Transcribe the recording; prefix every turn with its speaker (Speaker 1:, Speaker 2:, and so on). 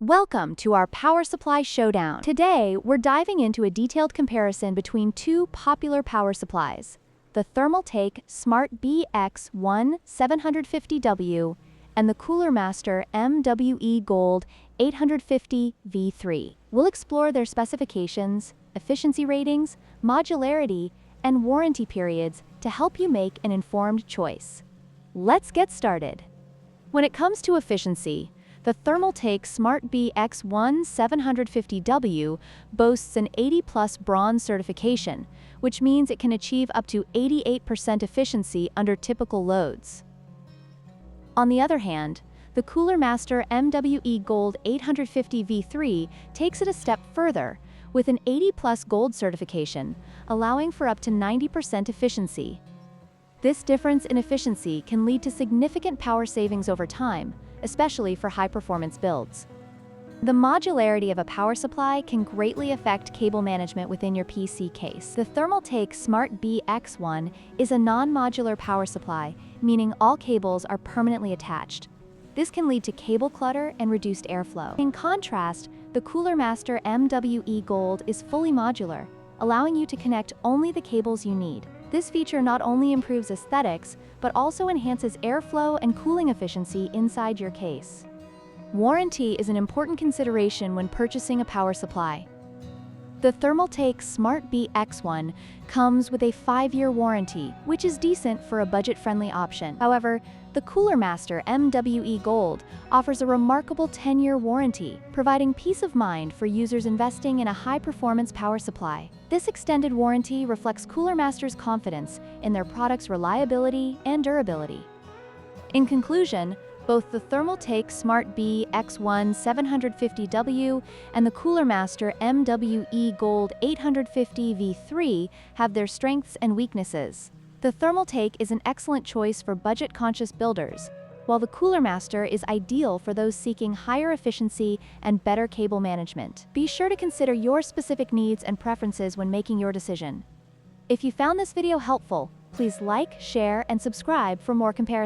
Speaker 1: Welcome to our power supply showdown. Today, we're diving into a detailed comparison between two popular power supplies, the Thermaltake Smart BX1 750W and the Cooler Master MWE Gold 850V3. We'll explore their specifications, efficiency ratings, modularity, and warranty periods to help you make an informed choice. Let's get started. When it comes to efficiency, the Thermaltake Smart BX1 750W boasts an 80+ bronze certification, which means it can achieve up to 88% efficiency under typical loads. On the other hand, the Cooler Master MWE Gold 850V3 takes it a step further, with an 80+ gold certification, allowing for up to 90% efficiency. This difference in efficiency can lead to significant power savings over time, especially for high-performance builds. The modularity of a power supply can greatly affect cable management within your PC case. The Thermaltake Smart BX1 is a non-modular power supply, meaning all cables are permanently attached. This can lead to cable clutter and reduced airflow. In contrast, the Cooler Master MWE Gold is fully modular, allowing you to connect only the cables you need. This feature not only improves aesthetics, but also enhances airflow and cooling efficiency inside your case. Warranty is an important consideration when purchasing a power supply. The Thermaltake Smart BX1 comes with a 5-year warranty, which is decent for a budget-friendly option. However, the Cooler Master MWE Gold offers a remarkable 10-year warranty, providing peace of mind for users investing in a high-performance power supply. This extended warranty reflects Cooler Master's confidence in their product's reliability and durability. In conclusion, both the Thermaltake Smart BX1 750W and the Cooler Master MWE Gold 850V3 have their strengths and weaknesses. The Thermaltake is an excellent choice for budget-conscious builders, while the Cooler Master is ideal for those seeking higher efficiency and better cable management. Be sure to consider your specific needs and preferences when making your decision. If you found this video helpful, please like, share, and subscribe for more comparisons.